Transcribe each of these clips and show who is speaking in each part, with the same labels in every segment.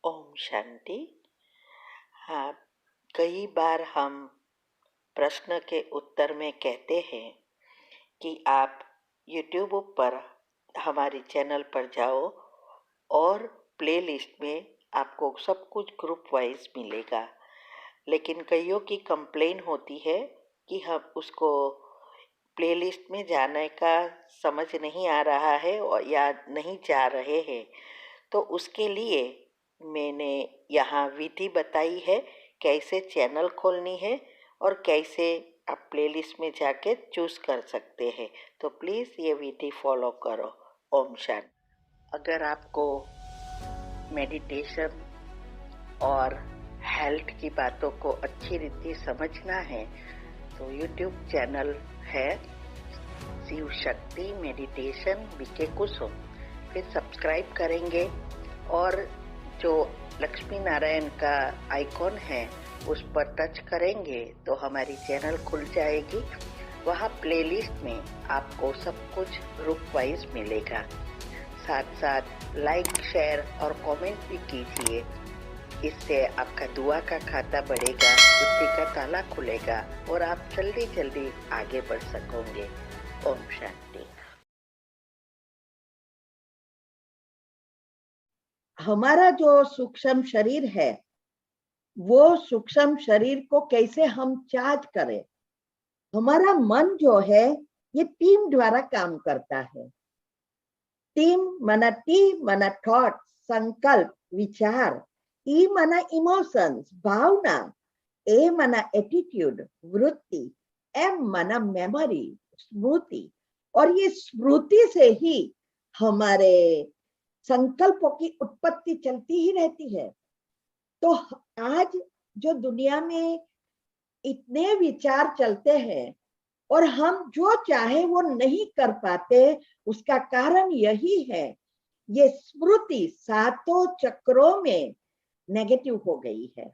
Speaker 1: ओम शांति। हाँ, कई बार हम प्रश्न के उत्तर में कहते हैं कि आप YouTube पर हमारे चैनल पर जाओ और प्लेलिस्ट में आपको सब कुछ ग्रुप वाइज मिलेगा। लेकिन कईयों की कंप्लेन होती है कि हम उसको प्लेलिस्ट में जाने का समझ नहीं आ रहा है और या नहीं जा रहे हैं। तो उसके लिए मैंने यहाँ विधि बताई है कैसे चैनल खोलनी है और कैसे आप प्लेलिस्ट में जाके चूज़ कर सकते हैं। तो प्लीज़ ये विधि फॉलो करो। ओम शांति। अगर आपको मेडिटेशन और हेल्थ की बातों को अच्छी रीति समझना है तो यूट्यूब चैनल है शिव शक्ति मेडिटेशन बीके कुसुम, फिर सब्सक्राइब करेंगे और जो लक्ष्मी नारायण का आइकॉन है उस पर टच करेंगे तो हमारी चैनल खुल जाएगी। वहाँ प्लेलिस्ट में आपको सब कुछ ग्रुप वाइज मिलेगा। साथ साथ लाइक, शेयर और कमेंट भी कीजिए। इससे आपका दुआ का खाता बढ़ेगा, बुद्धि का ताला खुलेगा और आप जल्दी जल्दी आगे बढ़ सकोगे। ओम शांति।
Speaker 2: हमारा जो सूक्ष्म शरीर है वो सूक्ष्म शरीर को कैसे हम चार्ज करें। हमारा मन जो है ये टीम द्वारा काम करता है। टीम माना टी माना थॉट, संकल्प, विचार, ई माना इमोशंस, भावना, ए माना एटीट्यूड, वृत्ति, एम माना मेमोरी, स्मृति। और ये स्मृति से ही हमारे संकल्पों की उत्पत्ति चलती ही रहती है। तो आज जो दुनिया में इतने विचार चलते हैं और हम जो चाहे वो नहीं कर पाते, उसका कारण यही है ये स्मृति सातों चक्रों में नेगेटिव हो गई है।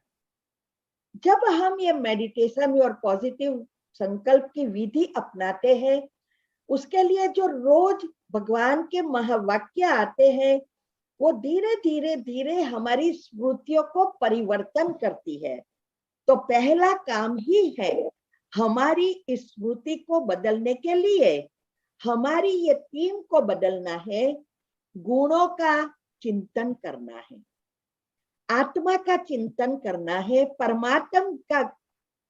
Speaker 2: जब हम ये मेडिटेशन और पॉजिटिव संकल्प की विधि अपनाते हैं, उसके लिए जो रोज भगवान के महावाक्य आते हैं वो धीरे धीरे धीरे हमारी स्मृतियों को परिवर्तन करती है। तो पहला काम ही है हमारी इस स्मृति को बदलने के लिए हमारी ये टीम को बदलना है, गुणों का चिंतन करना है, आत्मा का चिंतन करना है, परमात्मा का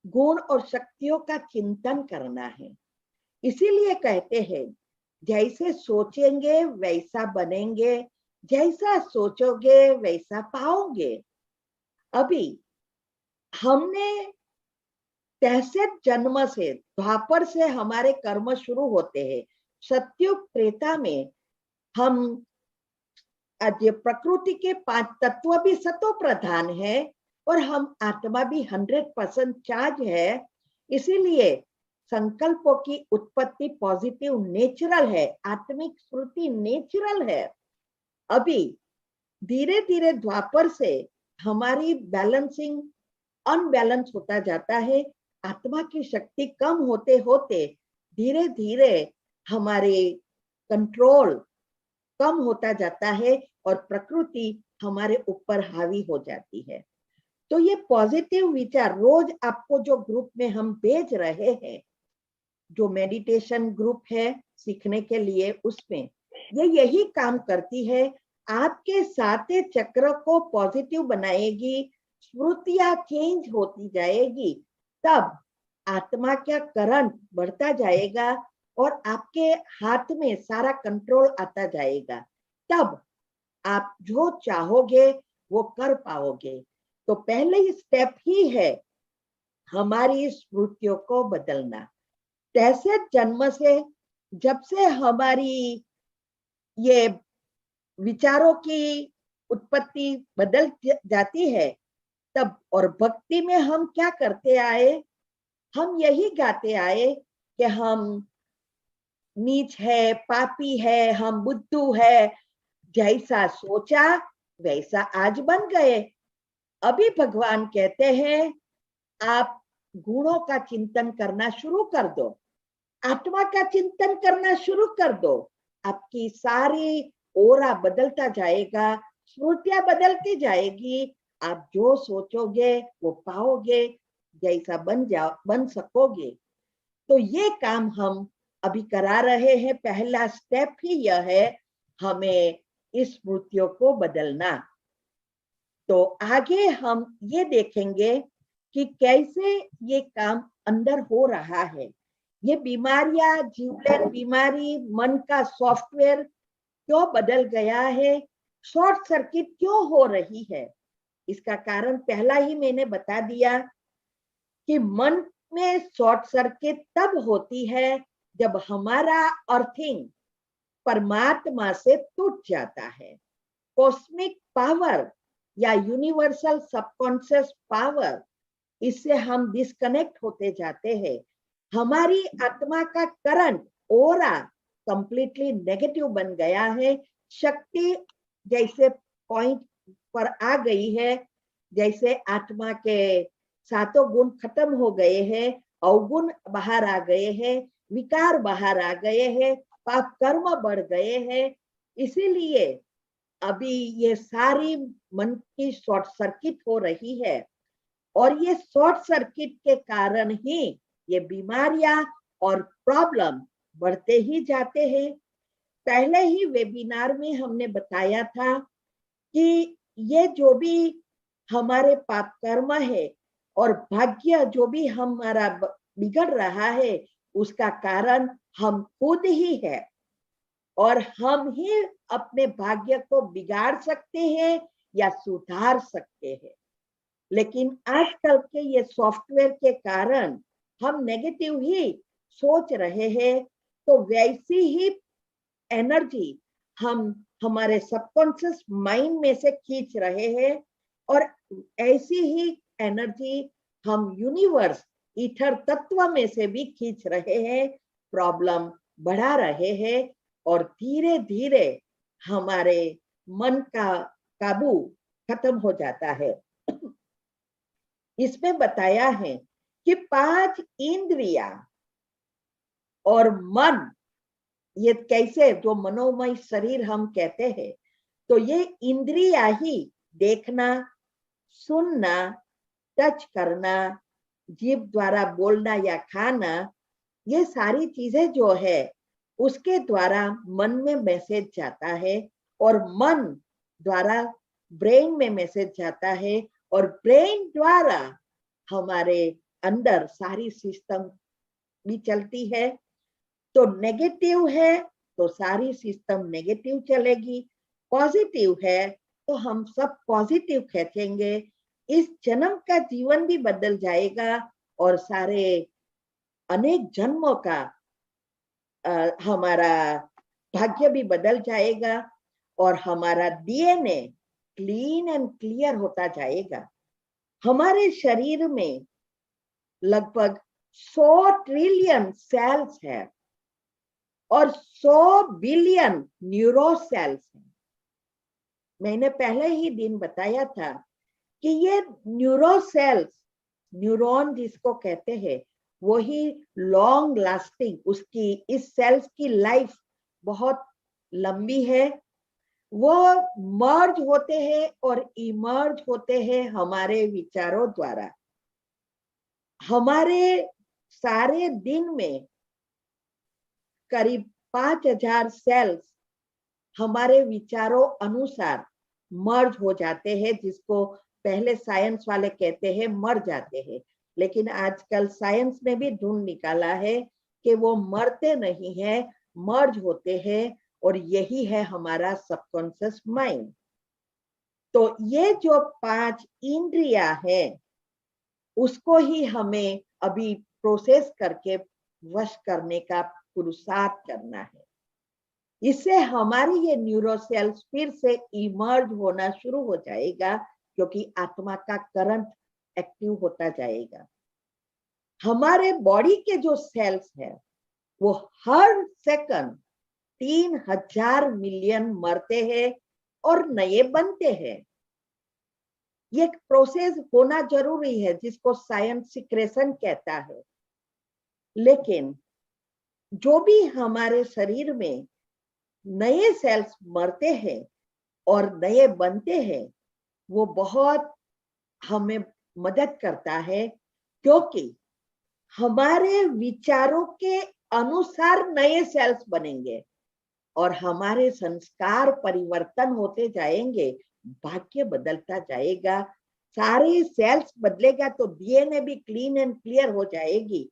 Speaker 2: गुण और शक्तियों का चिंतन करना है। इसीलिए कहते हैं जैसे सोचेंगे वैसा बनेंगे, जैसा सोचोगे वैसा पाओगे। अभी हमने तैसे जन्म से, द्वापर से हमारे कर्म शुरू होते हैं। सत्युग त्रेता में हम आज प्रकृति के 5 तत्व भी सतो प्रधान है और हम आत्मा भी 100% चार्ज है। इसीलिए संकल्पों की उत्पत्ति पॉजिटिव नेचुरल है, आत्मिक स्मृति नेचुरल है। अभी धीरे धीरे द्वापर से हमारी बैलेंसिंग अनबैलेंस होता जाता है। आत्मा की शक्ति कम होते होते धीरे धीरे हमारे कंट्रोल कम होता जाता है और प्रकृति हमारे ऊपर हावी हो जाती है। तो ये पॉजिटिव विचार रोज आपको जो ग्रुप में हम भेज रहे हैं, जो मेडिटेशन ग्रुप है सीखने के लिए, उसमें ये यही काम करती है। आपके साते चक्र को पॉजिटिव बनाएगी, स्मृतियां चेंज होती जाएगी, तब आत्मा का करंट बढ़ता जाएगा और आपके हाथ में सारा कंट्रोल आता जाएगा। तब आप जो चाहोगे वो कर पाओगे। तो पहले स्टेप ही है हमारी स्मृतियों को बदलना। कैसे जन्म से, जब से हमारी ये विचारों की उत्पत्ति बदल जाती है तब, और भक्ति में हम क्या करते आए, हम यही गाते आए कि हम नीच है, पापी है, हम बुद्धू है, जैसा सोचा वैसा आज बन गए। अभी भगवान कहते हैं आप गुणों का चिंतन करना शुरू कर दो, आत्मा का चिंतन करना शुरू कर दो, आपकी सारी ओरा बदलता जाएगा स्मृतियां बदलती जाएगी। आप जो सोचोगे वो पाओगे, जैसा बन सकोगे। तो ये काम हम अभी करा रहे हैं। पहला स्टेप ही यह है, हमें इस स्मृतियों को बदलना। तो आगे हम ये देखेंगे कि कैसे ये काम अंदर हो रहा है। ये बीमारियां, जीवलेन बीमारी, मन का सॉफ्टवेयर क्यों बदल गया है, शॉर्ट सर्किट क्यों हो रही है, इसका कारण पहला ही मैंने बता दिया कि मन में शॉर्ट सर्किट तब होती है जब हमारा अर्थिंग परमात्मा से टूट जाता है। कॉस्मिक पावर या यूनिवर्सल सबकॉन्शियस पावर, इससे हम डिस्कनेक्ट होते जाते हैं। हमारी आत्मा का करंट, ओरा कंप्लीटली नेगेटिव बन गया है। शक्ति जैसे पॉइंट पर आ गई है, जैसे आत्मा के सातों गुण खत्म हो गए हैं, अवगुण बाहर आ गए हैं, विकार बाहर आ गए हैं, पाप कर्म बढ़ गए हैं। इसीलिए अभी ये सारी मन की शॉर्ट सर्किट हो रही है, और ये शॉर्ट सर्किट के कारण ही ये बीमारियां और प्रॉब्लम बढ़ते ही जाते हैं। पहले ही वेबिनार में हमने बताया था कि ये जो भी हमारे पाप कर्म है और भाग्य जो भी हमारा बिगड़ रहा है, उसका कारण हम खुद ही है, और हम ही अपने भाग्य को बिगाड़ सकते हैं या सुधार सकते हैं। लेकिन आजकल के ये सॉफ्टवेयर के कारण हम नेगेटिव ही सोच रहे हैं, तो वैसी ही एनर्जी हम हमारे सबकॉन्शियस माइंड में से खींच रहे हैं, और ऐसी ही एनर्जी हम यूनिवर्स, ईथर तत्व में से भी खींच रहे हैं, प्रॉब्लम बढ़ा रहे हैं, और धीरे धीरे हमारे मन का काबू खत्म हो जाता है। इसमें बताया है कि 5 इंद्रिया और मन, ये कैसे, जो मनोमय शरीर हम कहते हैं, तो ये इंद्रिया ही देखना, सुनना, टच करना, जीभ द्वारा बोलना या खाना, ये सारी चीजें जो है उसके द्वारा मन में मैसेज जाता है, और मन द्वारा ब्रेन में मैसेज जाता है, और ब्रेन द्वारा हमारे अंदर सारी सिस्टम भी चलती है। तो नेगेटिव है तो सारी सिस्टम नेगेटिव चलेगी, पॉजिटिव है तो हम सब पॉजिटिव खींचेंगे। इस जन्म का जीवन भी बदल जाएगा, और सारे अनेक जन्मों का हमारा भाग्य भी बदल जाएगा, और हमारा डीएनए क्लीन एंड क्लियर होता जाएगा। हमारे शरीर में लगभग 100 ट्रिलियन सेल्स है, और 100 बिलियन न्यूरो सेल्स हैं। मैंने पहले ही दिन बताया था कि ये न्यूरो सेल्स, न्यूरॉन जिसको कहते हैं, वही लॉन्ग लास्टिंग, उसकी इस सेल्स की लाइफ बहुत लंबी है। वो मर्ज होते हैं और इमर्ज होते हैं हमारे विचारों द्वारा। हमारे सारे दिन में करीब 5000 सेल्स हमारे विचारों अनुसार मर्ज हो जाते हैं, जिसको पहले साइंस वाले कहते हैं मर जाते हैं। लेकिन आजकल साइंस ने भी ढूंढ निकाला है कि वो मरते नहीं है, मर्ज होते हैं, और यही है हमारा सबकॉन्शियस माइंड। तो ये जो 5 इंद्रिया है, उसको ही हमें अभी प्रोसेस करके वश करने का पुरुषार्थ करना है। इससे हमारी ये न्यूरोसेल्स फिर से इमर्ज होना शुरू हो जाएगा, क्योंकि आत्मा का करंट एक्टिव होता जाएगा। हमारे बॉडी के जो सेल्स है वो हर सेकंड 3000 मिलियन मरते हैं और नए बनते हैं। ये प्रोसेस होना जरूरी है, जिसको साइंस सिक्रेशन कहता है। लेकिन जो भी हमारे शरीर में नए सेल्स मरते हैं, और नए बनते हैं, वो बहुत हमें मदद करता है, क्योंकि हमारे विचारों के अनुसार नए सेल्स बनेंगे और हमारे संस्कार परिवर्तन होते जाएंगे, भाग्य बदलता जाएगा, सारे सेल्स बदलेगा तो डीएनए भी क्लीन एंड क्लियर हो जाएगी।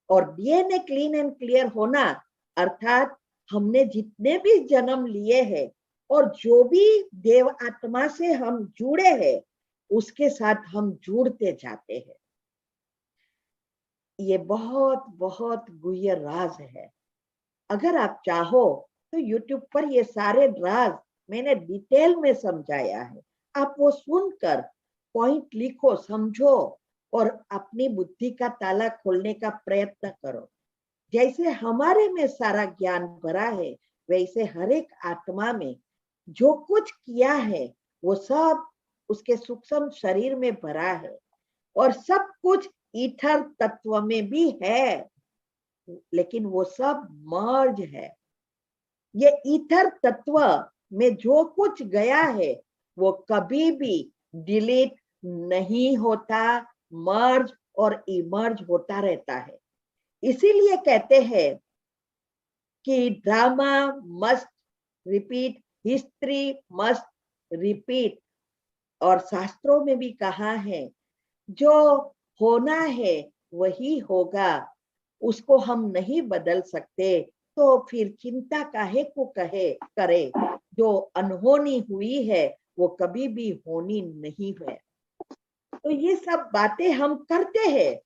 Speaker 2: और डीएनए क्लीन एंड क्लियर होना अर्थात हमने जितने भी जन्म लिए हैं और जो भी देव आत्मा से हम जुड़े हैं, उसके साथ हम जुड़ते जाते हैं। ये बहुत बहुत गुह्य राज है। अगर आप चाहो तो YouTube पर ये सारे राज मैंने डिटेल में समझाया है, आप वो सुनकर पॉइंट लिखो, समझो और अपनी बुद्धि का ताला खोलने का प्रयत्न करो। जैसे हमारे में सारा ज्ञान भरा है, वैसे हर एक आत्मा में जो कुछ किया है वो सब उसके सूक्ष्म शरीर में भरा है, और सब कुछ ईथर तत्व में भी है, लेकिन वो सब मर्ज है। ये ईथर तत्व में जो कुछ गया है वो कभी भी डिलीट नहीं होता, मर्ज और इमर्ज होता रहता है। इसीलिए कहते हैं कि drama must repeat, history must repeat. और शास्त्रों में भी कहा है जो होना है वही होगा, उसको हम नहीं बदल सकते, तो फिर चिंता काहे को कहे करे। जो अनहोनी हुई है वो कभी भी होनी नहीं है। तो ये सब बातें हम करते हैं,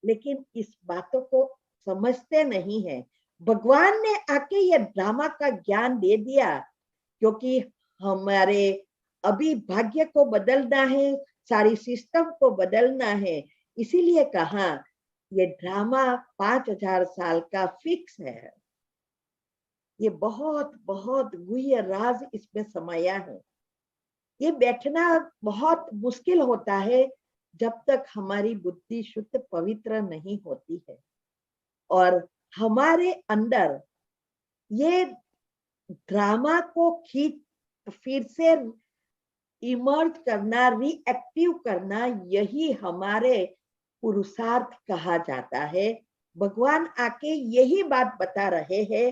Speaker 2: लेकिन इस बातों को समझते नहीं है। भगवान ने आके ये ड्रामा का ज्ञान दे दिया, क्योंकि हमारे अभी भाग्य को बदलना है, सारी सिस्टम को बदलना है। इसीलिए कहा ये ड्रामा 5000 साल का फिक्स है। ये बहुत बहुत गुह्य राज इसमें समाया है। ये बैठना बहुत मुश्किल होता है जब तक हमारी बुद्धि शुद्ध पवित्र नहीं होती है, और हमारे अंदर ये ड्रामा को खींच फिर से इमर्ज करना, रिएक्टिव करना, यही हमारे पुरुषार्थ कहा जाता है। भगवान आके यही बात बता रहे हैं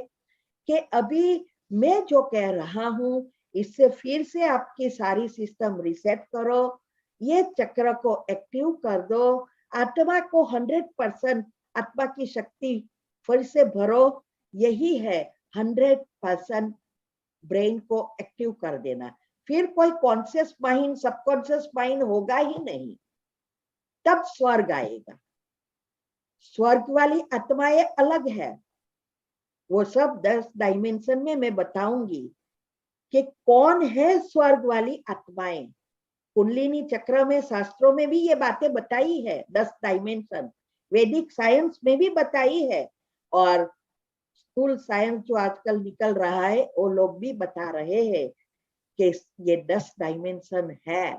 Speaker 2: कि अभी मैं जो कह रहा हूं इससे फिर से आपकी सारी सिस्टम रिसेट करो, ये चक्र को एक्टिव कर दो, आत्मा को 100% आत्मा की शक्ति फिर से भरो। यही है 100% ब्रेन को एक्टिव कर देना। फिर कोई कॉन्शियस माइंड सबकॉन्शियस माइंड होगा ही नहीं, तब स्वर्ग आएगा। स्वर्ग वाली आत्माएं अलग है, वो सब 10 डायमेंशन में मैं बताऊंगी कि कौन है स्वर्ग वाली आत्माएं। कुंडलिनी चक्र में शास्त्रों में भी ये बातें बताई है, 10 डायमेंशन वैदिक साइंस में भी बताई है, और स्थूल साइंस जो आजकल निकल रहा है वो लोग भी बता रहे हैं कि ये 10 डायमेंशन है।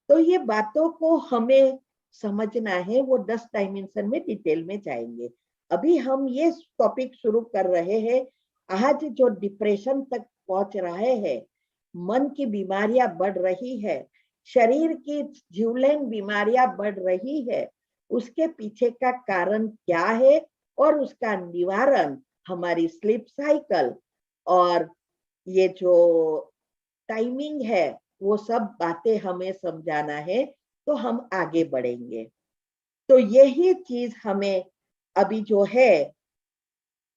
Speaker 2: तो ये बातों को हमें समझना है, वो 10 डायमेंशन में डिटेल में जाएंगे। अभी हम ये टॉपिक शुरू कर रहे हैं। आज जो डिप्रेशन तक पहुंच रहे हैं, मन की बीमारियां बढ़ रही है, शरीर की जीवलेन बीमारियां बढ़ रही है, उसके पीछे का कारण क्या है और उसका निवारण हमारी स्लीप साइकिल और ये जो टाइमिंग है, वो सब बातें हमें समझाना है, तो हम आगे बढ़ेंगे। तो यही चीज हमें अभी जो है,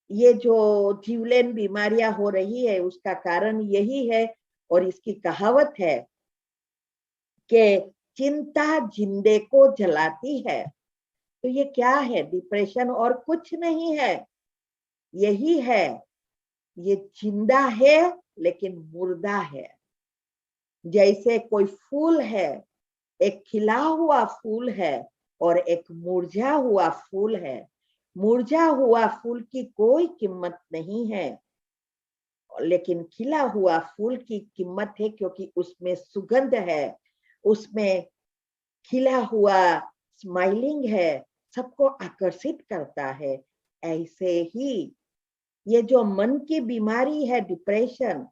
Speaker 2: ये जो जीवलेन बीमारियां हो रही है उसका कारण यही है। और इसकी कहावत है कि चिंता जिंदे को जलाती है। तो ये क्या है? डिप्रेशन और कुछ नहीं है, यही है, ये जिंदा है लेकिन मुर्दा है। जैसे कोई फूल है, एक खिला हुआ फूल है और एक मुरझा हुआ फूल है। मुरझा हुआ फूल की कोई कीमत नहीं है, लेकिन खिला हुआ फूल की कीमत है, क्योंकि उसमें सुगंध है, उसमें खिला हुआ स्माइलिंग है, सबको आकर्षित करता है। ऐसे ही ये जो मन की बीमारी है डिप्रेशन,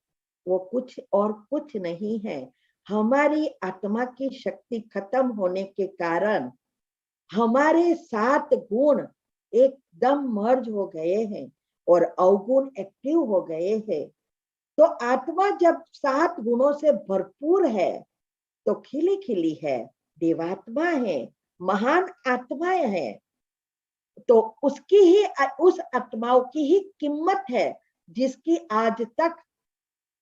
Speaker 2: वो कुछ और कुछ नहीं है। हमारी आत्मा की शक्ति खत्म होने के कारण हमारे 7 गुण एकदम मर्ज हो गए हैं और अवगुण एक्टिव हो गए हैं। तो आत्मा जब 7 गुणों से भरपूर है तो खिली खिली है, देवात्मा है, महान आत्माएं है। तो उसकी ही, उस आत्माओं की ही कीमत है जिसकी आज तक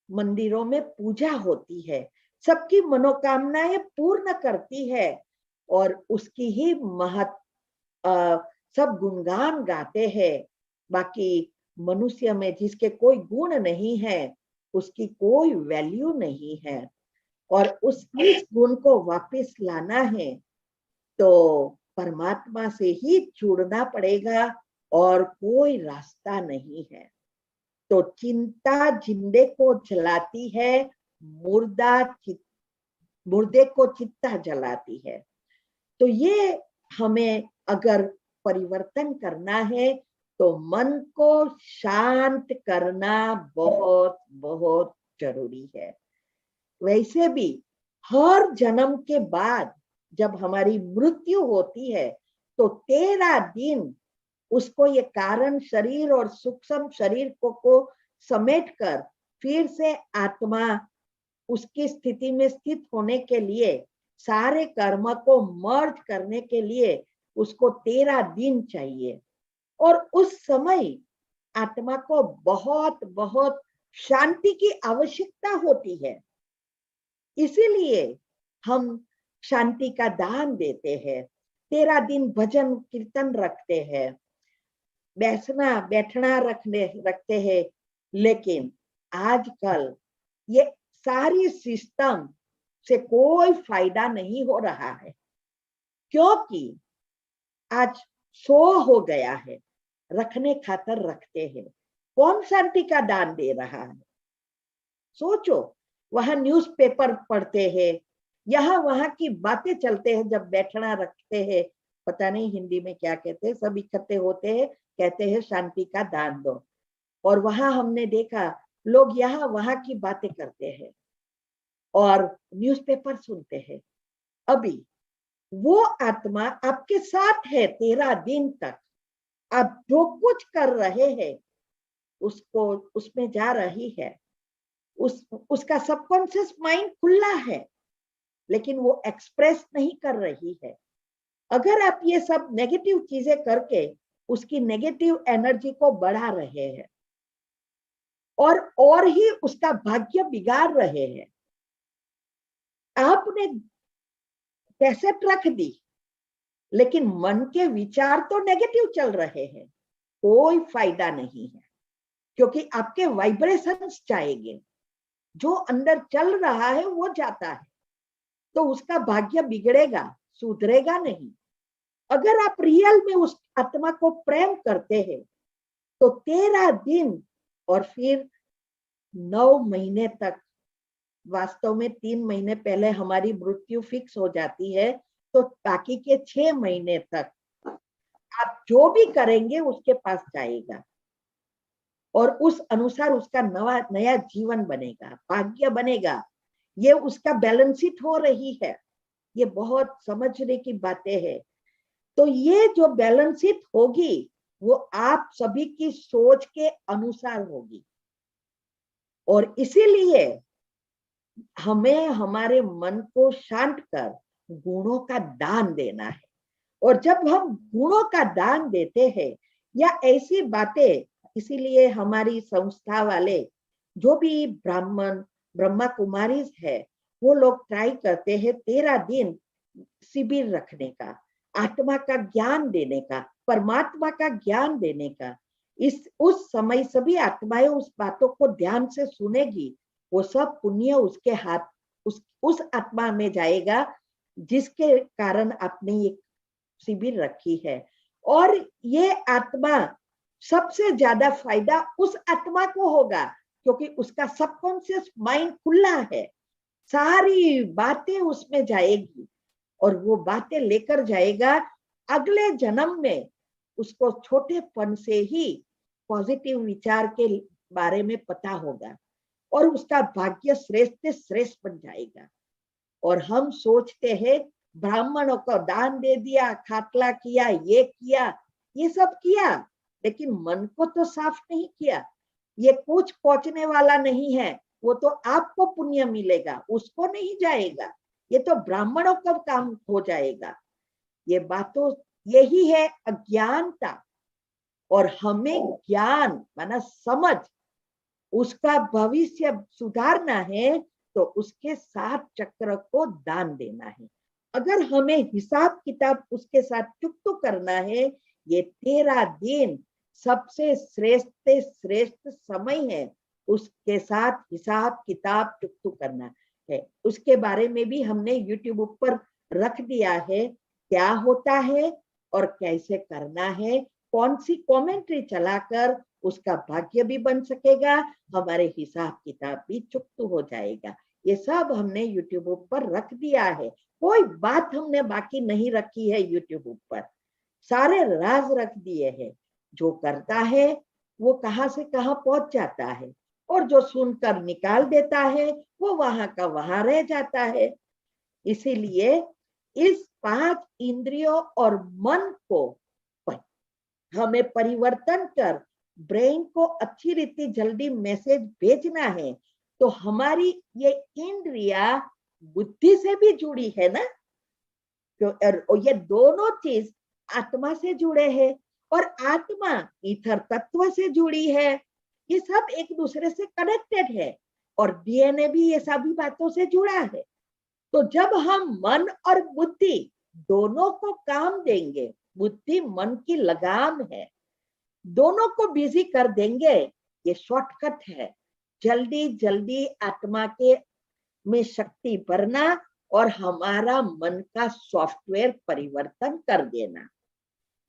Speaker 2: मंदिरों में पूजा होती है, सबकी मनोकामनाएं पूर्ण करती है और उसकी ही सब गुणगान गाते हैं। बाकी मनुष्य में जिसके कोई गुण नहीं है उसकी कोई वैल्यू नहीं है। और इस गुण को वापस लाना है तो परमात्मा से ही जुड़ना पड़ेगा और कोई रास्ता नहीं है। तो चिंता जिंदे को जलाती है, मुर्दे को चित्ता जलाती है। तो ये हमें अगर परिवर्तन करना है तो मन को शांत करना बहुत बहुत जरूरी है। वैसे भी हर जन्म के बाद जब हमारी मृत्यु होती है तो 13 दिन उसको ये कारण शरीर और सूक्ष्म शरीर को समेट कर फिर से आत्मा उसकी स्थिति में स्थित होने के लिए, सारे कर्म को मर्ज करने के लिए उसको 13 दिन चाहिए। और उस समय आत्मा को बहुत बहुत शांति की आवश्यकता होती है। इसीलिए हम शांति का दान देते हैं, 13 दिन भजन कीर्तन रखते हैं, बैठना रखते हैं। लेकिन आजकल ये सारी सिस्टम से कोई फायदा नहीं हो रहा है, क्योंकि आज शो हो गया है, रखने खातर रखते हैं। कौन शांति का दान दे रहा है? सोचो, वहां न्यूज़पेपर पढ़ते हैं, यहाँ वहां की बातें चलते हैं, जब बैठना रखते हैं, पता नहीं हिंदी में क्या कहते हैं, सब इकट्ठे होते हैं, कहते हैं शांति का दान दो। और वहां हमने देखा लोग यहाँ वहां की बातें करते हैं और न्यूज़पेपर सुनते हैं। अभी वो आत्मा आपके साथ है 13 दिन तक, आप जो कुछ कर रहे हैं उसको उसमें जा रही है, उसका सबकॉन्शियस माइंड खुला है, लेकिन वो एक्सप्रेस नहीं कर रही है। अगर आप ये सब नेगेटिव चीजें करके उसकी नेगेटिव एनर्जी को बढ़ा रहे हैं और ही उसका भाग्य बिगाड़ रहे हैं। आपने कैसेट रख दी लेकिन मन के विचार तो नेगेटिव चल रहे हैं, कोई फायदा नहीं है, क्योंकि आपके वाइब्रेशंस जाएंगे, जो अंदर चल रहा है वो जाता है, तो उसका भाग्य बिगड़ेगा, सुधरेगा नहीं। अगर आप रियल में उस आत्मा को प्रेम करते हैं तो 13 दिन और फिर 9 महीने तक, वास्तव में 3 महीने पहले हमारी मृत्यु फिक्स हो जाती है, तो बाकी के 6 महीने तक आप जो भी करेंगे उसके पास जाएगा और उस अनुसार उसका नया जीवन बनेगा, भाग्य बनेगा। ये उसका बैलेंस शीट हो रही है, ये बहुत समझने की बातें हैं। तो ये जो बैलेंस शीट होगी वो आप सभी की सोच के अनुसार होगी, और इसीलिए हमें हमारे मन को शांत कर गुणों का दान देना है। और जब हम गुणों का दान देते हैं या ऐसी बातें, इसीलिए हमारी संस्था वाले जो भी ब्राह्मण ब्रह्मा कुमारी है वो लोग ट्राई करते हैं 13 दिन शिविर रखने का, आत्मा का ज्ञान देने का, परमात्मा का ज्ञान देने का। उस समय सभी आत्माएं उस बातों को ध्यान से सुनेगी, वो सब पुण्य उसके हाथ उस आत्मा में जाएगा जिसके कारण आपने ये शिविर रखी है। और ये आत्मा, सबसे ज्यादा फायदा उस आत्मा को होगा क्योंकि उसका सबकॉन्शियस माइंड खुला है, सारी बातें उसमें जाएगी और वो बातें लेकर जाएगा। अगले जन्म में उसको छोटेपन से ही पॉजिटिव विचार के बारे में पता होगा, और उसका भाग्य श्रेष्ठ से श्रेष्ठ बन जाएगा। और हम सोचते हैं ब्राह्मणों को दान दे दिया, खाटला किया, ये सब किया, लेकिन मन को तो साफ नहीं किया। ये कुछ पहुंचने वाला नहीं है, वो तो आपको पुण्य मिलेगा, उसको नहीं जाएगा, ये तो ब्राह्मणों का काम हो जाएगा। ये बातों यही है अज्ञानता। और हमें ज्ञान माना समझ, उसका भविष्य सुधारना है तो उसके 7 चक्र को दान देना है। अगर हमें हिसाब किताब उसके साथ चुकतू करना है, ये 13 दिन सबसे श्रेष्ठ समय है, उसके साथ हिसाब किताब चुकतू करना है। उसके बारे में भी हमने यूट्यूब पर रख दिया है, क्या होता है और कैसे करना है, कौन सी कमेंट्री चलाकर उसका भाग्य भी बन सकेगा, हमारे हिसाब किताब भी चुकतू हो जाएगा। ये सब हमने यूट्यूब पर रख दिया है, कोई बात हमने बाकी नहीं रखी है। यूट्यूब पर सारे राज रख दिए हैं। जो करता है वो कहां से कहां पहुंच जाता है, और जो सुनकर निकाल देता है वो वहां का वहां रह जाता है। इसीलिए इस 5 इंद्रियों और मन को हमें परिवर्तन कर ब्रेन को अच्छी रीति जल्दी मैसेज भेजना है। तो हमारी ये इंद्रिया बुद्धि से भी जुड़ी है ना, और ये दोनों चीज आत्मा से जुड़े हैं, और आत्मा ईथर तत्व से जुड़ी है। ये सब एक दूसरे से कनेक्टेड है, और डीएनए भी ये सभी बातों से जुड़ा है। तो जब हम मन और बुद्धि दोनों को काम देंगे, बुद्धि मन की लगाम है, दोनों को बिजी कर देंगे, ये शॉर्टकट है जल्दी जल्दी आत्मा के में शक्ति भरना और हमारा मन का सॉफ्टवेयर परिवर्तन कर देना।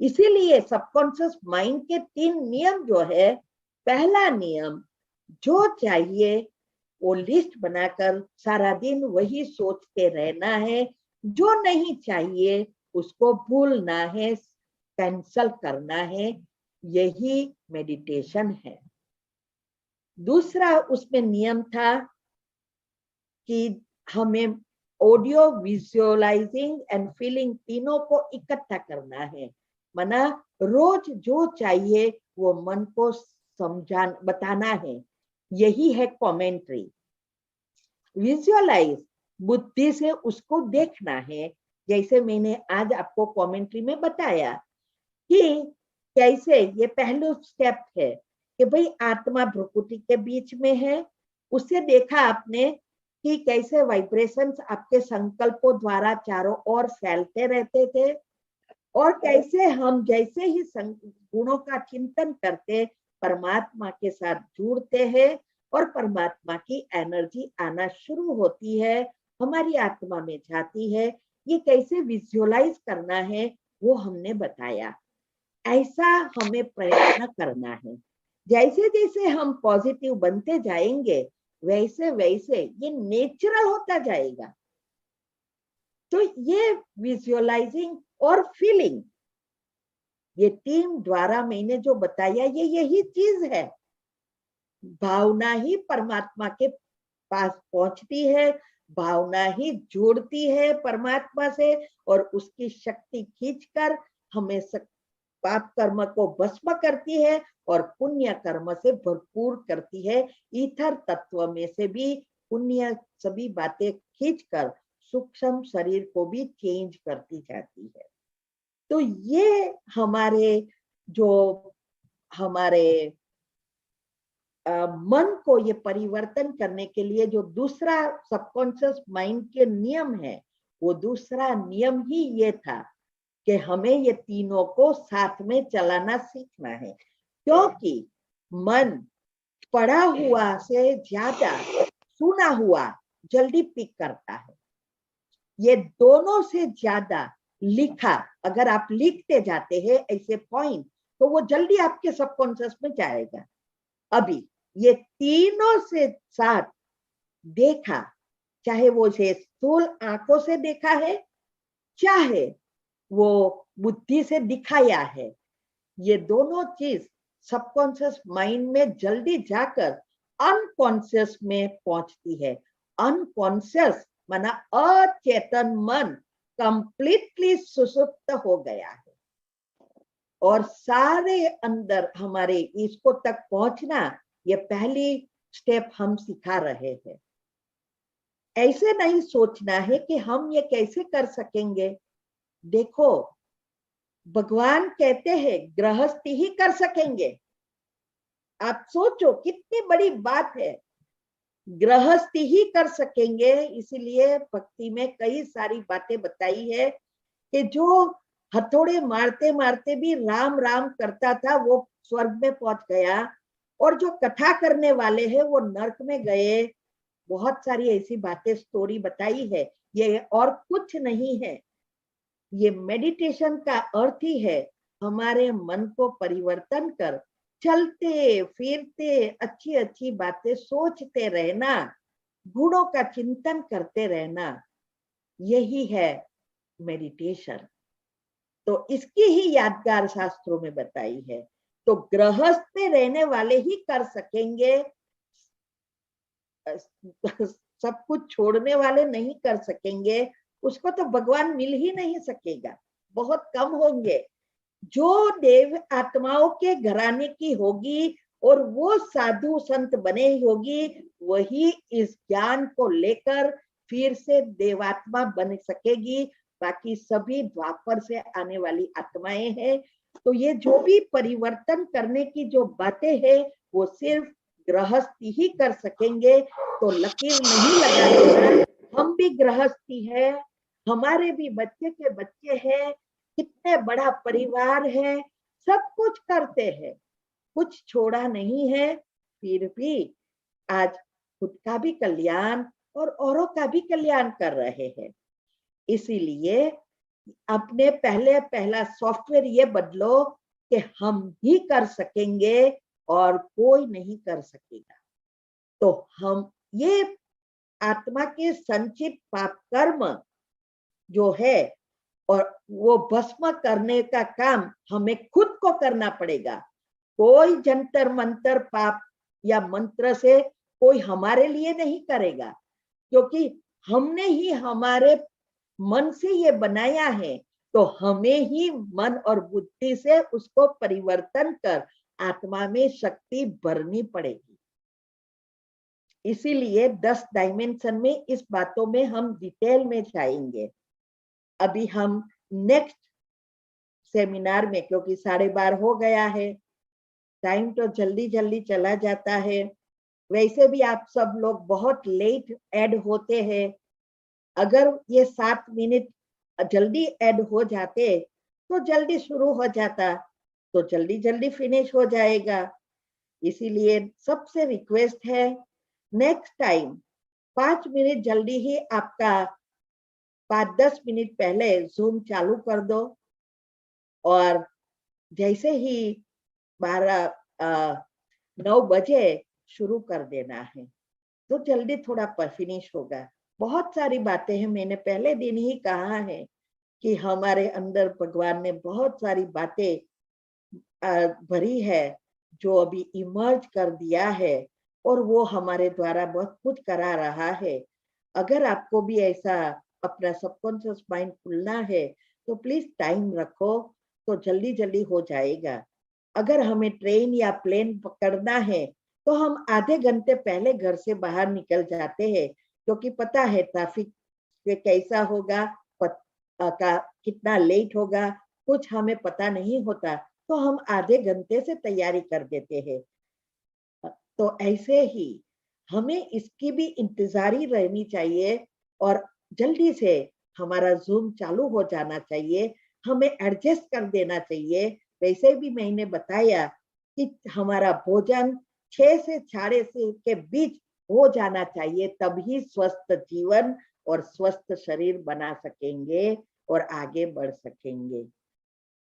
Speaker 2: इसीलिए सबकॉन्शियस माइंड के 3 नियम जो है, पहला नियम, जो चाहिए वो लिस्ट बनाकर सारा दिन वही सोचते रहना है, जो नहीं चाहिए उसको भूलना है, कैंसल करना है, यही मेडिटेशन है। दूसरा उसमें नियम था कि हमें ऑडियो, विजुअलाइजिंग एंड फीलिंग तीनों को इकट्ठा करना है। माना रोज जो चाहिए वो मन को बताना है, यही है कमेंट्री। विजुअलाइज, बुद्धि से उसको देखना है, जैसे मैंने आज आपको कमेंट्री में बताया कि कैसे ये पहला स्टेप है कि भाई आत्मा भ्रुकुटी के बीच में है, उससे देखा आपने कि कैसे वाइब्रेशंस आपके संकल्पों द्वारा चारों ओर फैलते रहते थे, और कैसे हम जैसे ही गुणों का चिंतन करते परमात्मा के साथ जुड़ते हैं और परमात्मा की एनर्जी आना शुरू होती है, हमारी आत्मा में जाती है। ये कैसे विजुअलाइज करना है वो हमने बताया। ऐसा हमें प्रयत्न करना है। जैसे जैसे हम पॉजिटिव बनते जाएंगे वैसे वैसे ये नेचुरल होता जाएगा। तो ये विजुअलाइजिंग और फीलिंग, ये टीम द्वारा मैंने जो बताया, ये यही चीज है। भावना ही परमात्मा के पास पहुंचती है, भावना ही जोड़ती है परमात्मा से, और उसकी शक्ति खींचकर हमें पाप कर्म को भस्म करती है और पुण्य कर्म से भरपूर करती है। ईथर तत्व में से भी पुण्य सभी बातें खींचकर सूक्ष्म शरीर को भी चेंज करती जाती है। तो ये हमारे मन को ये परिवर्तन करने के लिए जो दूसरा सबकॉन्शियस माइंड के नियम है, वो दूसरा नियम ही ये था कि हमें ये तीनों को साथ में चलाना सीखना है। क्योंकि मन पढ़ा हुआ से ज्यादा सुना हुआ जल्दी पिक करता है। ये दोनों से ज्यादा लिखा, अगर आप लिखते जाते हैं ऐसे पॉइंट, तो वो जल्दी आपके सबकॉन्शियस में जाएगा। अभी ये तीनों से साथ देखा, चाहे वो से स्थूल आंखों से देखा है, चाहे वो बुद्धि से दिखाया है, ये दोनों चीज सबकॉन्शियस माइंड में जल्दी जाकर अनकॉन्शियस में पहुंचती है। अनकॉन्शियस माना अचेतन मन कंप्लीटली सुसुप्त हो गया है और सारे अंदर हमारे इसको तक पहुंचना, ये पहली स्टेप हम सिखा रहे हैं। ऐसे नहीं सोचना है कि हम ये कैसे कर सकेंगे। देखो, भगवान कहते हैं गृहस्थी ही कर सकेंगे। आप सोचो कितनी बड़ी बात है, गृहस्थी ही कर सकेंगे। इसीलिए भक्ति में कई सारी बातें बताई है कि जो हथौड़े मारते मारते भी राम राम करता था वो स्वर्ग में पहुंच गया, और जो कथा करने वाले हैं वो नरक में गए। बहुत सारी ऐसी बातें स्टोरी बताई है। ये और कुछ नहीं है, ये मेडिटेशन का अर्थ ही है हमारे मन को परिवर्तन कर चलते फिरते अच्छी अच्छी बातें सोचते रहना, गुणों का चिंतन करते रहना, यही है मेडिटेशन। तो इसकी ही यादगार शास्त्रों में बताई है। तो गृहस्थ में रहने वाले ही कर सकेंगे, सब कुछ छोड़ने वाले नहीं कर सकेंगे। उसको तो भगवान मिल ही नहीं सकेगा, बहुत कम होंगे। जो देव आत्माओं के घराने की होगी और वो साधु संत बने होगी, वही इस ज्ञान को लेकर फिर से देवात्मा बन सकेगी। बाकी सभी द्वापर से आने वाली आत्माएं हैं। तो ये जो भी परिवर्तन करने की जो बातें हैं वो सिर्फ गृहस्थी ही कर सकेंगे। तो लकीर नहीं लगा देना, हम भी गृहस्थी है, हमारे भी बच्चे के बच्चे हैं, कितने बड़ा परिवार है, सब कुछ करते हैं, कुछ छोड़ा नहीं है। फिर भी आज खुद का भी कल्याण और औरों का भी कल्याण कर रहे हैं। इसीलिए अपने पहला सॉफ्टवेयर ये बदलो कि हम ही कर सकेंगे और कोई नहीं कर सकेगा। तो हम ये आत्मा के संचित पाप कर्म जो है और वो भस्म करने का काम हमें खुद को करना पड़ेगा। कोई जंतर मंतर पाप या मंत्र से कोई हमारे लिए नहीं करेगा, क्योंकि हमने ही हमारे मन से ये बनाया है। तो हमें ही मन और बुद्धि से उसको परिवर्तन कर आत्मा में शक्ति भरनी पड़ेगी। इसीलिए 10 डायमेंशन में इस बातों में हम डिटेल में जाएंगे। अभी हम नेक्स्ट सेमिनार में, क्योंकि 12:30 हो गया है, टाइम तो जल्दी जल्दी चला जाता है। वैसे भी आप सब लोग बहुत लेट ऐड होते हैं। अगर ये 7 मिनट जल्दी ऐड हो जाते तो जल्दी शुरू हो जाता, तो जल्दी जल्दी फिनिश हो जाएगा। इसीलिए सबसे रिक्वेस्ट है, नेक्स्ट टाइम 5 मिनट जल्दी ही आपका 5-10 मिनट पहले जूम चालू कर दो, और जैसे ही 9 बजे शुरू कर देना है, तो जल्दी थोड़ा फिनिश होगा। बहुत सारी बातें हैं, मैंने पहले दिन ही कहा है कि हमारे अंदर भगवान ने बहुत सारी बातें भरी है जो अभी इमर्ज कर दिया है, और वो हमारे द्वारा बहुत कुछ करा रहा है। अगर आपको भी ऐसा अपना सबकॉन्शियस माइंड खुलना है तो प्लीज टाइम रखो, तो जल्दी जल्दी हो जाएगा। अगर हमें ट्रेन या प्लेन पकड़ना है तो हम आधे घंटे पहले घर से बाहर निकल जाते हैं, क्योंकि पता है ट्रैफिक कैसा होगा, कितना लेट होगा, कुछ हमें पता नहीं होता, तो हम आधे घंटे से तैयारी कर देते हैं। तो ऐसे ही हमें इसकी भी इंतजारी रहनी चाहिए, और जल्दी से हमारा जूम चालू हो जाना चाहिए, हमें एडजस्ट कर देना चाहिए। वैसे भी मैंने बताया कि हमारा भोजन 6 से 6:30 के बीच हो जाना चाहिए, तभी स्वस्थ जीवन और स्वस्थ शरीर बना सकेंगे और आगे बढ़ सकेंगे।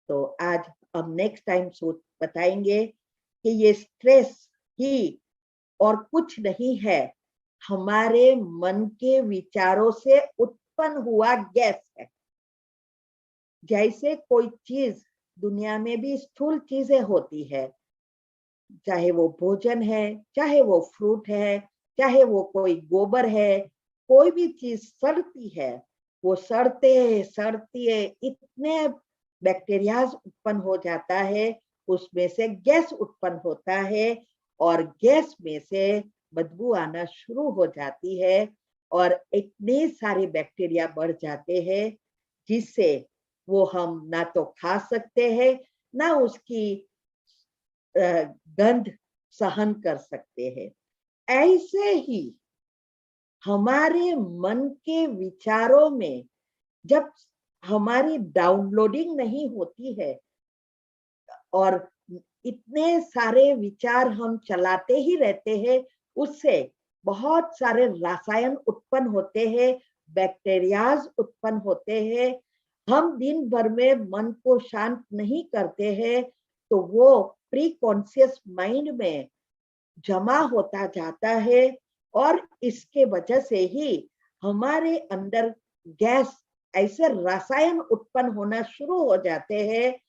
Speaker 2: तो आज हम नेक्स्ट टाइम बताएंगे कि ये स्ट्रेस ही और कुछ नहीं है, हमारे मन के विचारों से उत्पन्न हुआ गैस है। जैसे कोई चीज दुनिया में भी स्थूल चीजें होती है, चाहे वो भोजन है, चाहे वो फ्रूट है, चाहे वो कोई गोबर है, कोई भी चीज सड़ती है, वो सड़ते सड़ते इतने बैक्टीरियाज उत्पन्न हो जाता है, उसमें से गैस उत्पन्न होता है और गैस में से बदबू आना शुरू हो जाती है और इतने सारे बैक्टीरिया बढ़ जाते हैं जिससे वो हम ना तो खा सकते हैं ना उसकी गंध सहन कर सकते हैं। ऐसे ही हमारे मन के विचारों में जब हमारी डाउनलोडिंग नहीं होती है और इतने सारे विचार हम चलाते ही रहते हैं, उससे बहुत सारे रसायन उत्पन्न होते हैं, बैक्टीरियाज उत्पन्न होते हैं। हम दिन भर में मन को शांत नहीं करते हैं तो वो प्री कॉन्शियस माइंड में जमा होता जाता है और इसके वजह से ही हमारे अंदर गैस ऐसे रसायन उत्पन्न होना शुरू हो जाते हैं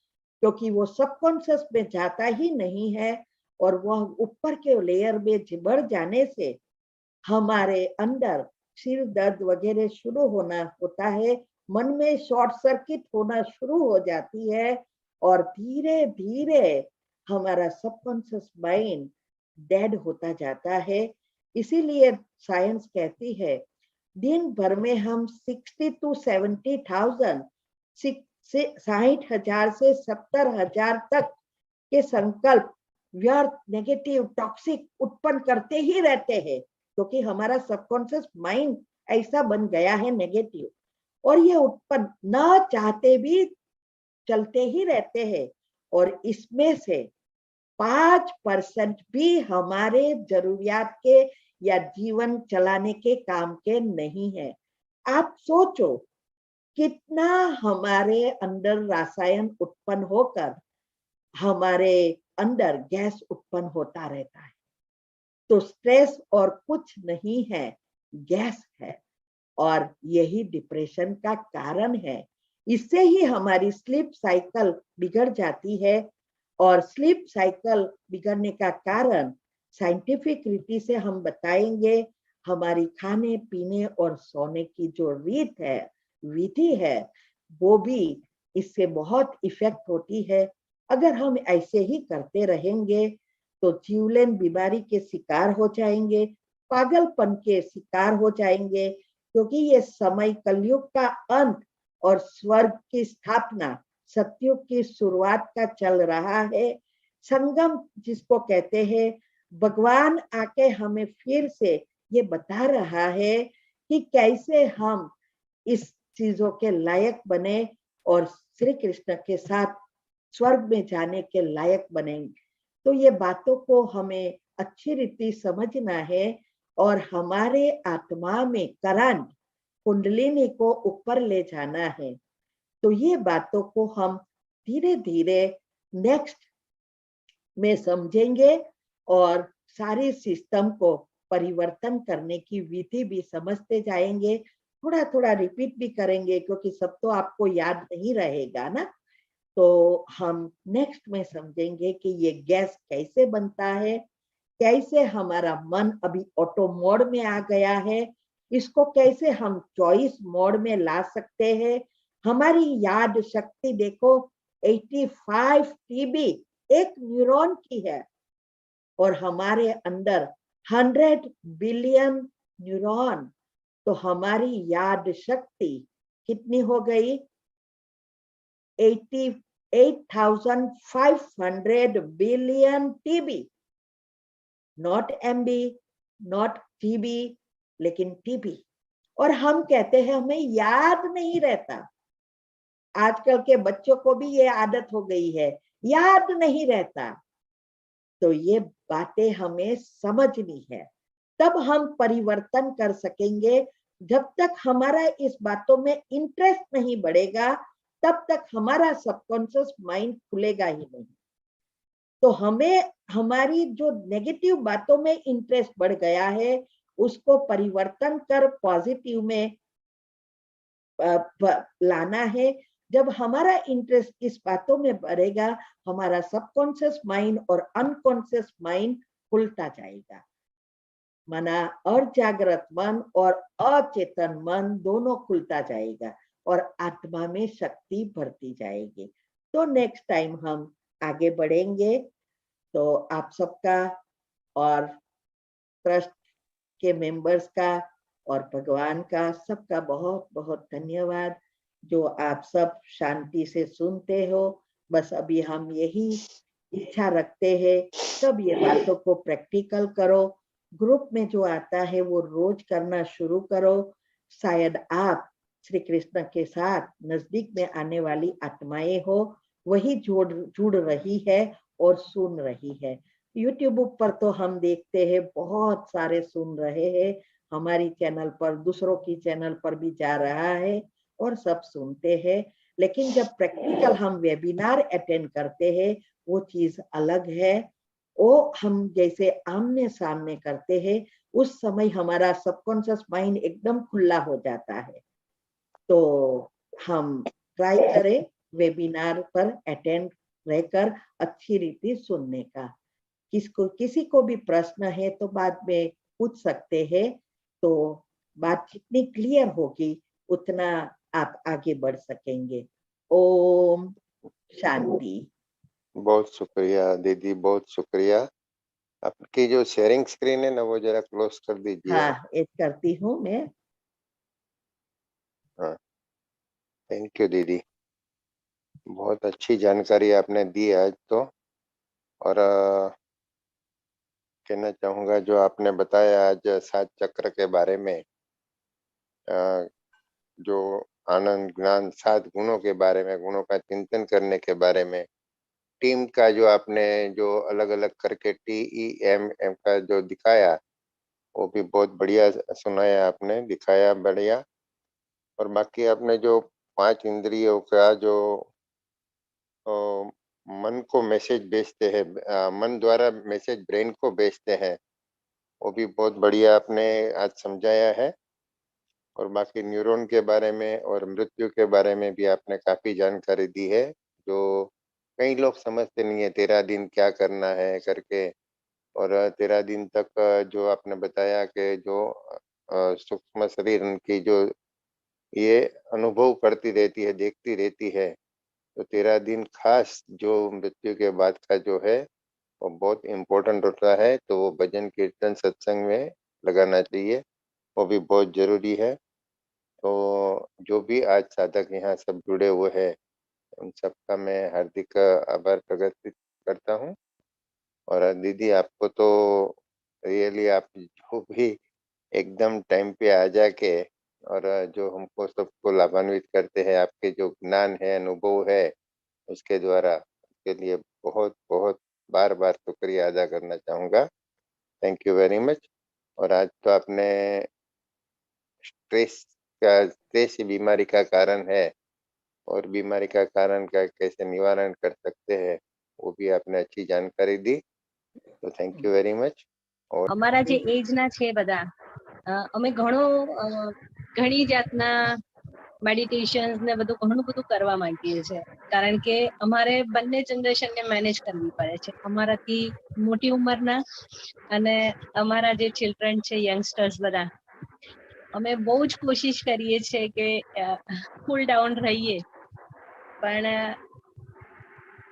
Speaker 2: क्योंकि वो सबकॉन्शियस में जाता ही नहीं है और वह ऊपर के लेयर में बढ़ जाने से हमारे अंदर सिर दर्द वगैरह शुरू होना होता है, मन में शॉर्ट सर्किट होना शुरू हो जाती है और धीरे धीरे हमारा सबकॉन्शियस माइंड डेड होता जाता है। इसीलिए साइंस कहती है दिन भर में हम 60 to 70,000 60,000 से 70,000 तक के संकल्प व्यर्थ नेगेटिव टॉक्सिक उत्पन्न करते ही रहते हैं क्योंकि हमारा सबकॉन्शियस माइंड ऐसा बन गया है नेगेटिव और ये उत्पन्न न चाहते भी चलते ही रहते हैं और इसमें से 5% भी हमारे जरूरियात के या जीवन चलाने के काम के नहीं है। आप सोचो कितना हमारे अंदर रसायन उत्पन्न होकर हमारे अंदर गैस उत्पन्न होता रहता है। तो स्ट्रेस और कुछ नहीं है, गैस है और यही डिप्रेशन का कारण है। इससे ही हमारी स्लीप साइकिल बिगड़ जाती है और स्लीप साइकिल बिगड़ने का कारण साइंटिफिक रीति से हम बताएंगे। हमारी खाने पीने और सोने की जो रीत है, विधि है, वो भी इससे बहुत इफेक्ट होती है। अगर हम ऐसे ही करते रहेंगे तो जीवलेन बीमारी के शिकार हो जाएंगे, पागलपन के शिकार हो जाएंगे क्योंकि ये समय कलयुग का अंत और स्वर्ग की स्थापना सतयुग की शुरुआत का चल रहा है। संगम जिसको कहते हैं, भगवान आके हमें फिर से ये बता रहा है कि कैसे हम इस चीजों के लायक बने और श्री कृष्ण के साथ स्वर्ग में जाने के लायक बनेंगे। तो ये बातों को हमें अच्छी रीति समझना है और हमारे आत्मा में करंट कुंडलिनी को ऊपर ले जाना है। तो ये बातों को हम धीरे धीरे नेक्स्ट में समझेंगे और सारी सिस्टम को परिवर्तन करने की विधि भी समझते जाएंगे। थोड़ा थोड़ा रिपीट भी करेंगे क्योंकि सब तो आपको याद नहीं रहेगा ना। तो हम नेक्स्ट में समझेंगे कि ये गैस कैसे बनता है, कैसे हमारा मन अभी ऑटो मोड में आ गया है, इसको कैसे हम चॉइस मोड में ला सकते हैं। हमारी याद शक्ति देखो 85 TB एक न्यूरॉन की है और हमारे अंदर 100 बिलियन न्यूरॉन। तो हमारी याद शक्ति कितनी हो गई? 88,500 billion TB, not MB, not TB, लेकिन TB। और हम कहते हैं हमें याद नहीं रहता। आजकल के बच्चों को भी ये आदत हो गई है, याद नहीं रहता। तो ये बातें हमें समझनी है, तब हम परिवर्तन कर सकेंगे। जब तक हमारा इस बातों में इंटरेस्ट नहीं बढ़ेगा तब तक हमारा सबकॉन्शियस माइंड खुलेगा ही नहीं। तो हमें हमारी जो नेगेटिव बातों में इंटरेस्ट बढ़ गया है उसको परिवर्तन कर पॉजिटिव में लाना है। जब हमारा इंटरेस्ट इस बातों में बढ़ेगा, हमारा सबकॉन्शियस माइंड और अनकॉन्शियस माइंड खुलता जाएगा। मना और जागृत मन और अचेतन मन दोनों खुलता जाएगा और आत्मा में शक्ति बढ़ती जाएगी। तो नेक्स्ट टाइम हम आगे बढ़ेंगे। तो आप सबका और ट्रस्ट के मेंबर्स का और भगवान का सबका बहुत बहुत धन्यवाद, जो आप सब शांति से सुनते हो। बस अभी हम यही इच्छा रखते हैं, सब ये बातों को प्रैक्टिकल करो। ग्रुप में जो आता है वो रोज करना शुरू करो। शायद आप श्री कृष्ण के साथ नजदीक में आने वाली आत्माएं हो, वही जुड़ रही है और सुन रही है। यूट्यूब पर तो हम देखते हैं बहुत सारे सुन रहे हैं, हमारी चैनल पर, दूसरों की चैनल पर भी जा रहा है और सब सुनते हैं। लेकिन जब प्रैक्टिकल हम वेबिनार अटेंड करते हैं, वो चीज अलग है। वो हम जैसे आमने सामने करते हैं, उस समय हमारा सबकॉन्शियस माइंड एकदम खुला हो जाता है। तो हम ट्राई करें वेबिनार पर अटेंड रहकर अच्छी रीति सुनने का। किसी को भी प्रश्न है तो बाद में पूछ सकते हैं, तो बात जितनी क्लियर होगी उतना आप आगे बढ़ सकेंगे। ओम शांति।
Speaker 3: बहुत शुक्रिया दीदी, बहुत शुक्रिया। आपकी जो शेयरिंग स्क्रीन है ना, वो जरा क्लोज कर दीजिए।
Speaker 2: हाँ, एक करती हूँ मैं।
Speaker 3: हाँ, थैंक यू दीदी, बहुत अच्छी जानकारी आपने दी आज तो। और कहना चाहूँगा, जो आपने बताया आज 7 चक्र के बारे में, जो आनंद, ज्ञान, 7 गुणों के बारे में, गुणों का चिंतन करने के बारे में, टीम का जो आपने जो अलग अलग करके TEM का जो दिखाया, वो भी बहुत बढ़िया सुनाया आपने, दिखाया बढ़िया। और बाकी आपने जो 5 इंद्रियों का जो मन को मैसेज भेजते हैं, मन द्वारा मैसेज ब्रेन को भेजते हैं, वो भी बहुत बढ़िया आपने आज समझाया है। और बाकी न्यूरॉन के बारे में और मृत्यु के बारे में भी आपने काफी जानकारी दी है, जो कई लोग समझते नहीं है 13 दिन क्या करना है करके। और 13 दिन तक जो आपने बताया कि जो सूक्ष्म शरीर उनकी जो ये अनुभव करती रहती है, देखती रहती है, तो 13 दिन खास जो मृत्यु के बाद का जो है वो बहुत इम्पोर्टेंट होता है। तो वो भजन कीर्तन सत्संग में लगाना चाहिए, वो भी बहुत जरूरी है। तो जो भी आज साधक यहाँ सब जुड़े हुए हैं, उन सबका मैं हार्दिक आभार प्रकट करता हूँ। और दीदी, आपको तो रियली आप जो भी एकदम टाइम पे आ जाके और जो हमको सबको लाभान्वित करते हैं, आपके जो ज्ञान है, अनुभव है, उसके द्वारा, उसके लिए बहुत बहुत बार बार शुक्रिया अदा करना चाहूँगा। Thank you very much. और आज तो आपने स्ट्रेस ही बीमारी का कारण है, और बीमारी का कारण का कैसे निवारण कर सकते हैं, वो भी आपने अच्छी जानकारी दी, तो थैंक यू वेरी मच। और
Speaker 4: અમારા જે એજના છે બધા, અમે ઘણી જાતના મેડિટેશન્સ ને બધું ઘણું બધું કરવા માંગીએ છીએ, કારણ કે અમારે બંને જનરેશનને મેનેજ કરવી પડે છે, અમારાથી મોટી ઉંમરના અને અમારા જે ચિલ્ડ્રન છે, યંગસ્ટર્સ બધા. અમે બહુ જ કોશિશ કરીએ છીએ કે કૂલ ડાઉન રહીએ, પણ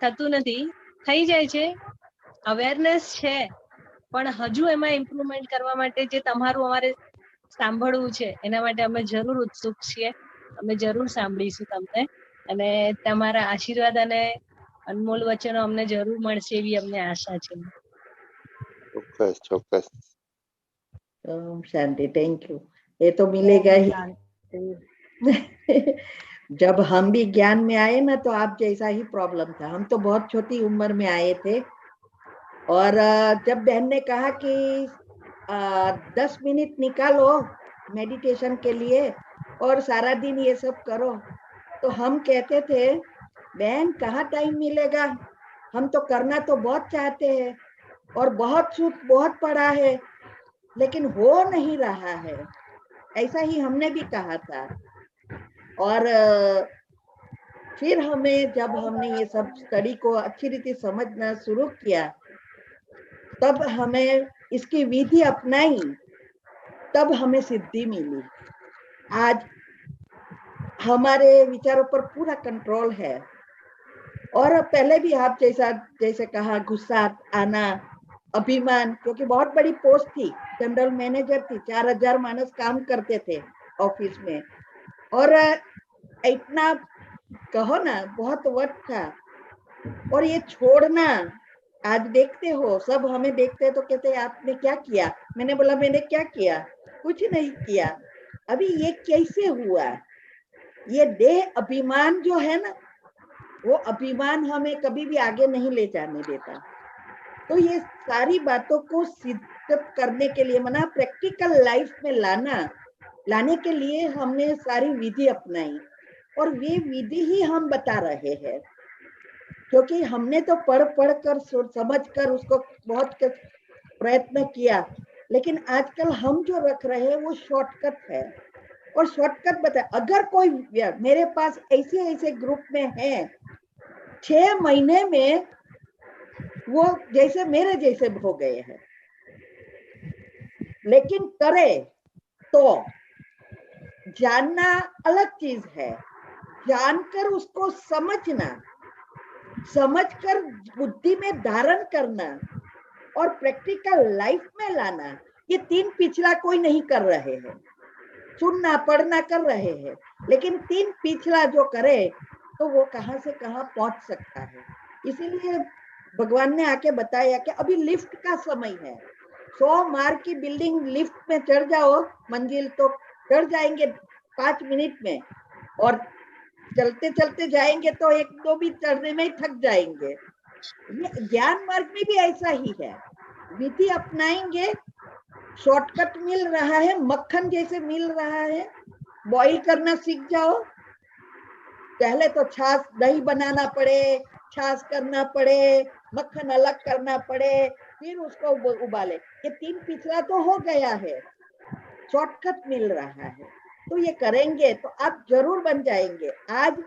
Speaker 4: થતું નથી. થઈ જાય છે, અવેરનેસ છે, પણ હજુ એમાં ઇમ્પ્રુવમેન્ટ કરવા માટે જે તમારું અમારે સાંભળવું છે, એના માટે અમે જરૂર ઉત્સુક છીએ. અમે જરૂર સાંભળીશું તમને, અને તમારા આશીર્વાદ અને અનમોલ વચનો અમને જરૂર મળશે એવી અમને આશા છે.
Speaker 3: ચોક્કસ ચોક્કસ.
Speaker 2: ओम शांति। Thank you. ये तो मिलेगा ही। जब हम भी ज्ञान में आए ना, तो आप जैसा ही प्रॉब्लम था। हम तो बहुत छोटी उम्र में आए थे, और जब बहन ने कहा कि 10 मिनट निकालो मेडिटेशन के लिए और सारा दिन ये सब करो, तो हम कहते थे, बहन कहाँ टाइम मिलेगा, हम तो करना तो बहुत चाहते हैं और बहुत सुख बहुत पड़ा है, लेकिन हो नहीं रहा है। ऐसा ही हमने भी कहा था। और फिर हमें जब हमने ये सब स्टडी को अच्छी रीति समझना शुरू किया, तब हमें इसकी विधि अपनाई, तब हमें सिद्धि मिली। आज हमारे विचारों पर पूरा कंट्रोल है। और पहले भी आप जैसे कहा, गुस्सा आना, अभिमान, क्योंकि बहुत बड़ी पोस्ट थी, जनरल मैनेजर थी, 4000 मानस काम करते थे ऑफिस में, और इतना कहो ना, बहुत वक्त था। और ये छोड़ना, आज देखते हो, सब हमें देखते हैं तो कहते हैं आपने क्या किया? मैंने बोला मैंने क्या किया? कुछ नहीं किया। अभी ये कैसे हुआ? ये देह अभिमान जो है ना, वो अभिमान हमें कभी भी आगे नहीं ले जाने देता। तो ये सारी बातों को सिद्ध करने के लिए, माना प्रैक्टिकल लाइफ में लाने के लिए हमने सारी विधि अपनाई, और वे विधि ही हम बता रहे हैं, क्योंकि हमने तो पढ़ कर समझ कर उसको बहुत प्रयत्न किया, लेकिन आजकल हम जो रख रहे हैं वो शॉर्टकट है। और शॉर्टकट बता, अगर कोई मेरे पास ऐसे ग्रुप में है, 6 महीने में वो जैसे मेरे जैसे हो गए हैं, लेकिन करे तो जानना अलग चीज है, जानकर उसको समझकर बुद्धि में धारण करना और प्रैक्टिकल लाइफ में लाना, ये 3 पिछला कोई नहीं कर रहे हैं। सुनना पढ़ना कर रहे हैं, लेकिन 3 पिछला जो करे तो वो कहां से कहां पहुंच सकता है। इसीलिए भगवान ने आके बताया कि अभी लिफ्ट का समय है। 100 मार की बिल्डिंग लिफ्ट में चढ़ जाओ, मंजिल तो चढ़ जाएंगे 5 मिनट में, और चलते चलते जाएंगे तो 1-2 भी चढ़ने में ही थक जाएंगे। ये ज्ञान मार्ग में भी ऐसा ही है, विधि अपनाएंगे, शॉर्टकट मिल रहा है, मक्खन जैसे मिल रहा है, बॉईल करना सीख जाओ। पहले तो छाछ दही बनाना पड़े, छाछ करना पड़े, मक्खन अलग करना पड़े, फिर उसको उबाले। ये 3 पिछला तो हो गया है, शॉर्टकट मिल रहा है। तो ये करेंगे तो आप जरूर बन जाएंगे। आज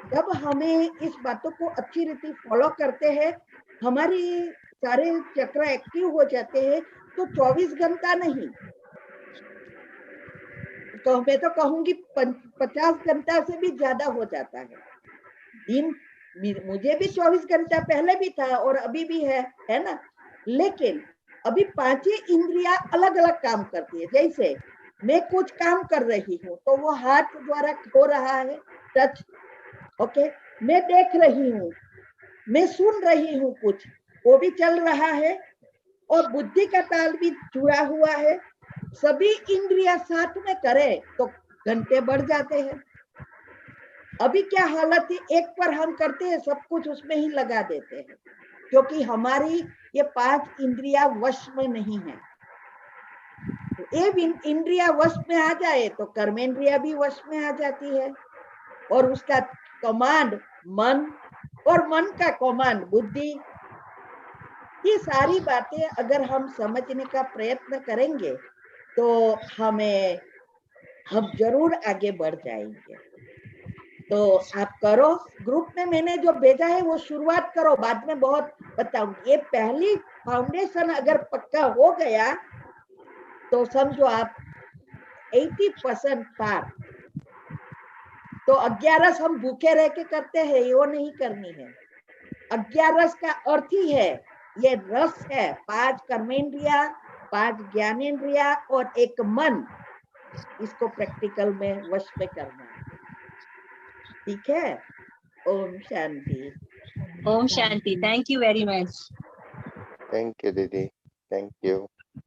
Speaker 2: जब हमें इस बातों को अच्छी रीति फॉलो करते हैं, हमारी सारे चक्र एक्टिव हो जाते हैं, तो 24 घंटा नहीं, तो मैं तो कहूंगी 50 घंटा से भी ज्यादा हो जाता है दिन। मुझे भी 24 घंटा पहले भी था और अभी भी है ना, लेकिन अभी 5 इंद्रियां अलग अलग काम करती है। जैसे मैं कुछ काम कर रही हूँ तो वो हाथ द्वारा हो रहा है, टच, ओके, मैं देख रही हूँ, मैं सुन रही हूँ, कुछ वो भी चल रहा है, और बुद्धि का ताल भी जुड़ा हुआ है। सभी इंद्रियां साथ में करे तो घंटे बढ़ जाते हैं। अभी क्या हालत है, एक पर हम करते हैं, सब कुछ उसमें ही लगा देते हैं, क्योंकि हमारी ये 5 इंद्रियां वश में नहीं है। एक इंद्रिया वश में आ जाए तो कर्मेंद्रिया भी वश में आ जाती है, और उसका कमांड मन, और मन का कमांड बुद्धि। ये सारी बातें अगर हम समझने का प्रयत्न करेंगे तो हम जरूर आगे बढ़ जाएंगे। तो आप करो, ग्रुप में मैंने जो भेजा है वो शुरुआत करो, बाद में बहुत बताऊंगी। ये पहली फाउंडेशन अगर पक्का हो गया तो समझो आप 80% पार। तो 11 हम भूखे रह के करते हैं, वो नहीं करनी है। 11 का अर्थ ही है, ये रस है, 5 कर्मेंद्रिया, 5 ज्ञानेन्द्रिया और 1 मन, इसको प्रैक्टिकल में वश में करना है। ठीक है, ओम शांति।
Speaker 4: ओम शांति। Thank you very much.
Speaker 3: Thank you दीदी, थैंक यू।